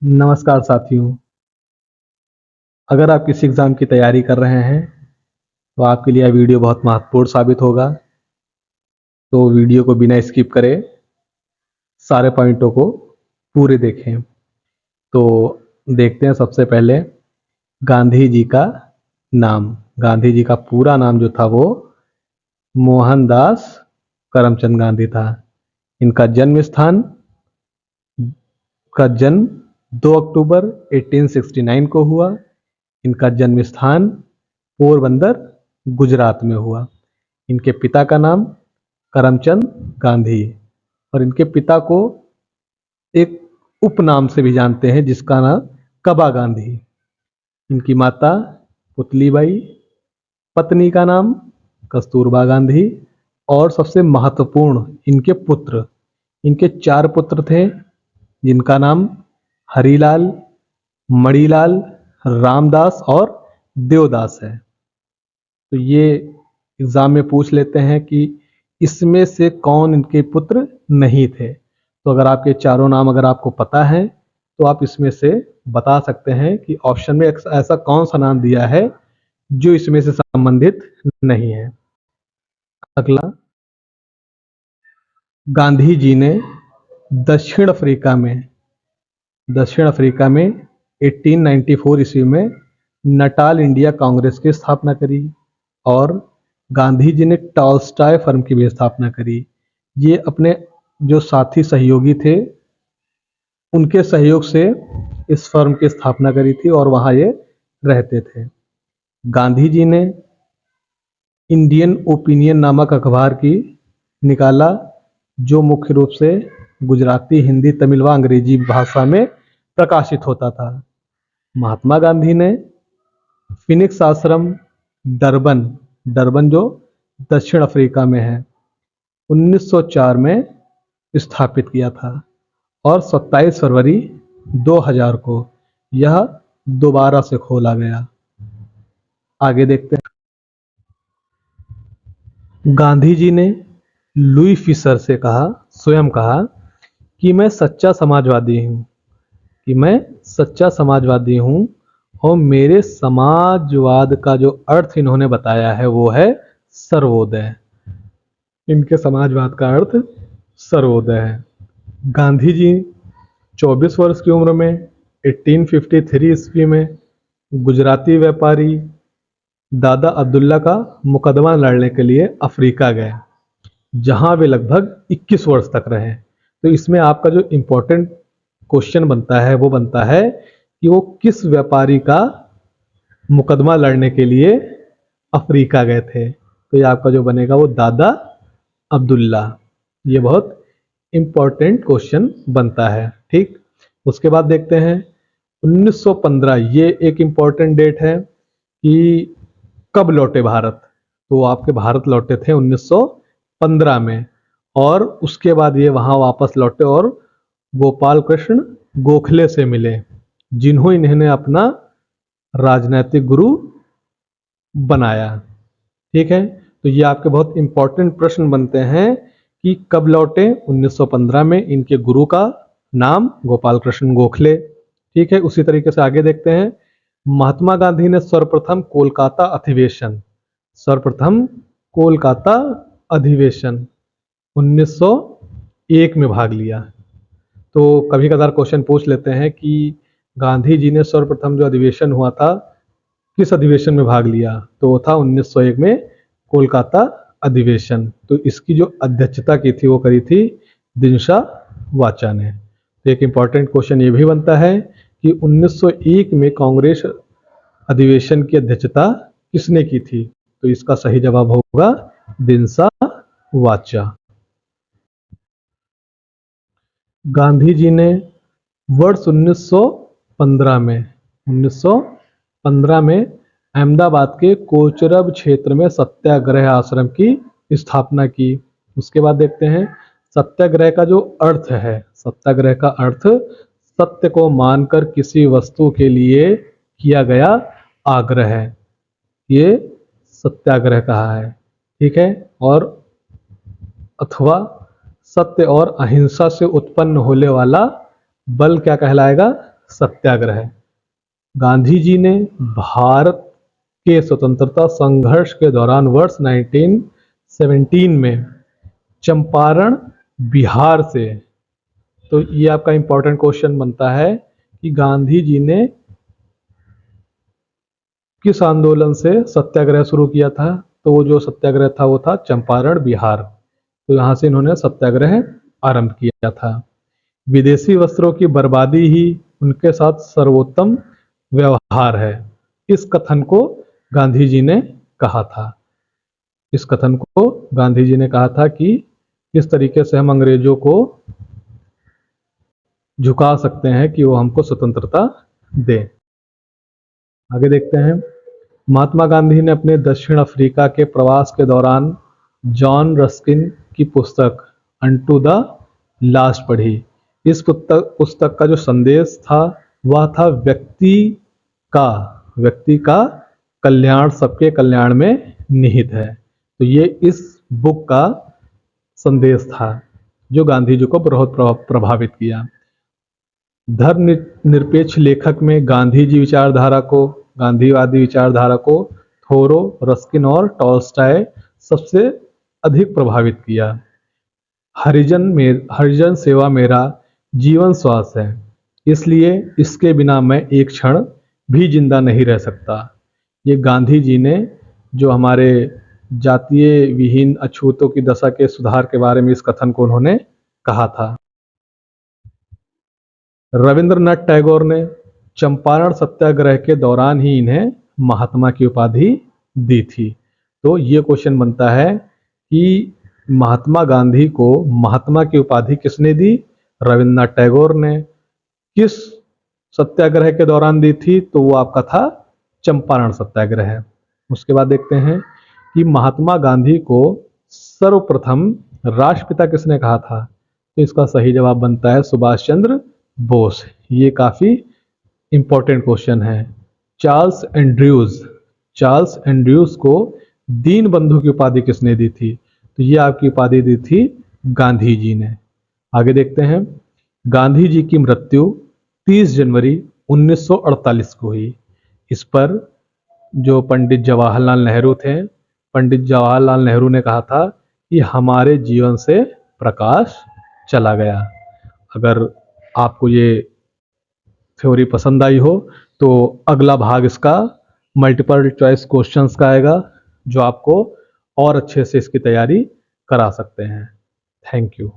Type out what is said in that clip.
नमस्कार साथियों। अगर आप किसी एग्ज़ाम की तैयारी कर रहे हैं तो आपके लिए यह वीडियो बहुत महत्वपूर्ण साबित होगा। तो वीडियो को बिना स्किप करे सारे पॉइंटों को पूरे देखें। तो देखते हैं सबसे पहले गांधी जी का नाम। गांधी जी का पूरा नाम जो था वो मोहनदास करमचंद गांधी था। इनका जन्म स्थान का जन्म 2 अक्टूबर 1869 को हुआ। इनका जन्म स्थान पोरबंदर गुजरात में हुआ। इनके पिता का नाम करमचंद गांधी और इनके पिता को एक उपनाम से भी जानते हैं जिसका नाम कबा गांधी। इनकी माता पुतलीबाई, पत्नी का नाम कस्तूरबा गांधी और सबसे महत्वपूर्ण इनके पुत्र। इनके 4 पुत्र थे जिनका नाम हरिलाल, मणिलाल, रामदास और देवदास है। तो ये एग्जाम में पूछ लेते हैं कि इसमें से कौन इनके पुत्र नहीं थे। तो अगर आपके चारों नाम अगर आपको पता है तो आप इसमें से बता सकते हैं कि ऑप्शन में ऐसा कौन सा नाम दिया है जो इसमें से संबंधित नहीं है। अगला, गांधी जी ने दक्षिण अफ्रीका में दक्षिण अफ्रीका में 1894 ईस्वी में नटाल इंडिया कांग्रेस की स्थापना करी और गांधी जी ने टॉल्स्टॉय फर्म की भी स्थापना करी। ये अपने जो साथी सहयोगी थे उनके सहयोग से इस फर्म की स्थापना करी थी और वहाँ ये रहते थे। गांधी जी ने इंडियन ओपिनियन नामक अखबार की निकाला जो मुख्य रूप से गुजराती, हिंदी, तमिल व अंग्रेजी भाषा में प्रकाशित होता था। महात्मा गांधी ने फिनिक्स आश्रम डरबन डरबन जो दक्षिण अफ्रीका में है 1904 में स्थापित किया था और 27 फरवरी 2000 को यह दोबारा से खोला गया। आगे देखते हैं। गांधी जी ने लुई फिशर से स्वयं कहा कि मैं सच्चा समाजवादी हूँ और मेरे समाजवाद का जो अर्थ इन्होंने बताया है वो है सर्वोदय। इनके समाजवाद का अर्थ सर्वोदय है। गांधी जी 24 वर्ष की उम्र में 1853 ईस्वी में गुजराती व्यापारी दादा अब्दुल्ला का मुकदमा लड़ने के लिए अफ्रीका गए जहां वे लगभग 21 वर्ष तक रहे। तो इसमें आपका जो इम्पोर्टेंट क्वेश्चन बनता है वो बनता है कि वो किस व्यापारी का मुकदमा लड़ने के लिए अफ्रीका गए थे। तो ये आपका जो बनेगा वो दादा अब्दुल्ला। ये बहुत इम्पोर्टेंट क्वेश्चन बनता है। ठीक, उसके बाद देखते हैं 1915। ये एक इम्पोर्टेंट डेट है कि कब लौटे भारत। तो आपके भारत लौटे थे 1915 में और उसके बाद ये वहां वापस लौटे और गोपाल कृष्ण गोखले से मिले जिन्हों इन्हें अपना राजनैतिक गुरु बनाया। ठीक है, तो ये आपके बहुत इंपॉर्टेंट प्रश्न बनते हैं कि कब लौटे। 1915 में। इनके गुरु का नाम गोपाल कृष्ण गोखले। ठीक है, उसी तरीके से आगे देखते हैं। महात्मा गांधी ने सर्वप्रथम कोलकाता अधिवेशन 1901 में भाग लिया। तो कभी कभार क्वेश्चन पूछ लेते हैं कि गांधी जी ने सर्वप्रथम जो अधिवेशन हुआ था किस अधिवेशन में भाग लिया। तो वो था 1901 में कोलकाता अधिवेशन। तो इसकी जो अध्यक्षता की थी वो करी थी दिनशा वाचा ने। तो एक इम्पॉर्टेंट क्वेश्चन ये भी बनता है कि 1901 में कांग्रेस अधिवेशन की अध्यक्षता किसने की थी। तो इसका सही जवाब होगा दिनशा वाचा। गांधी जी ने वर्ष 1915 में अहमदाबाद के कोचरब क्षेत्र में सत्याग्रह आश्रम की स्थापना की। उसके बाद देखते हैं सत्याग्रह का जो अर्थ है। सत्याग्रह का अर्थ सत्य को मानकर किसी वस्तु के लिए किया गया आग्रह है, ये सत्याग्रह कहा है। ठीक है, और अथवा सत्य और अहिंसा से उत्पन्न होने वाला बल क्या कहलाएगा, सत्याग्रह। गांधी जी ने भारत के स्वतंत्रता संघर्ष के दौरान वर्ष 1917 में चंपारण बिहार से, तो ये आपका इंपॉर्टेंट क्वेश्चन बनता है कि गांधी जी ने किस आंदोलन से सत्याग्रह शुरू किया था। तो वो जो सत्याग्रह था वो था चंपारण बिहार। तो यहाँ से इन्होंने सत्याग्रह आरंभ किया था। विदेशी वस्त्रों की बर्बादी ही उनके साथ सर्वोत्तम व्यवहार है, इस कथन को गांधी जी ने कहा था। इस कथन को गांधी जी ने कहा था कि किस तरीके से हम अंग्रेजों को झुका सकते हैं कि वो हमको स्वतंत्रता दें। आगे देखते हैं। महात्मा गांधी ने अपने दक्षिण अफ्रीका के प्रवास के दौरान जॉन रस्किन की पुस्तक अनटू द लास्ट पढ़ी। इस पुस्तक का जो संदेश था वह था व्यक्ति का कल्याण सबके कल्याण में निहित है। तो ये इस बुक का संदेश था जो गांधी जी को बहुत प्रभावित किया। धर्म निरपेक्ष लेखक में गांधीवादी विचारधारा को थोरो, रस्किन और टॉल्स्टॉय सबसे अधिक प्रभावित किया। हरिजन सेवा मेरा जीवन श्वास है, इसलिए इसके बिना मैं एक क्षण भी जिंदा नहीं रह सकता। ये गांधी जी ने जो हमारे जातीय विहीन अछूतों की दशा के सुधार के बारे में इस कथन को उन्होंने कहा था। रविंद्रनाथ टैगोर ने चंपारण सत्याग्रह के दौरान ही इन्हें महात्मा की उपाधि दी थी। तो ये क्वेश्चन बनता है कि महात्मा गांधी को महात्मा की उपाधि किसने दी? रविंद्रनाथ टैगोर ने। किस सत्याग्रह के दौरान दी थी? तो वो आपका था चंपारण सत्याग्रह। उसके बाद देखते हैं कि महात्मा गांधी को सर्वप्रथम राष्ट्रपिता किसने कहा था? तो इसका सही जवाब बनता है सुभाष चंद्र बोस। ये काफी इंपॉर्टेंट क्वेश्चन है। चार्ल्स एंड्रयूज को दीन बंधु की उपाधि किसने दी थी? तो ये आपकी उपाधि दी थी गांधी जी ने। आगे देखते हैं। गांधी जी की मृत्यु 30 जनवरी 1948 को हुई। इस पर जो पंडित जवाहरलाल नेहरू थे, पंडित जवाहरलाल नेहरू ने कहा था कि हमारे जीवन से प्रकाश चला गया। अगर आपको ये थ्योरी पसंद आई हो तो अगला भाग इसका मल्टीपल चॉइस क्वेश्चंस का आएगा, जो आपको और अच्छे से इसकी तैयारी करा सकते हैं। Thank you.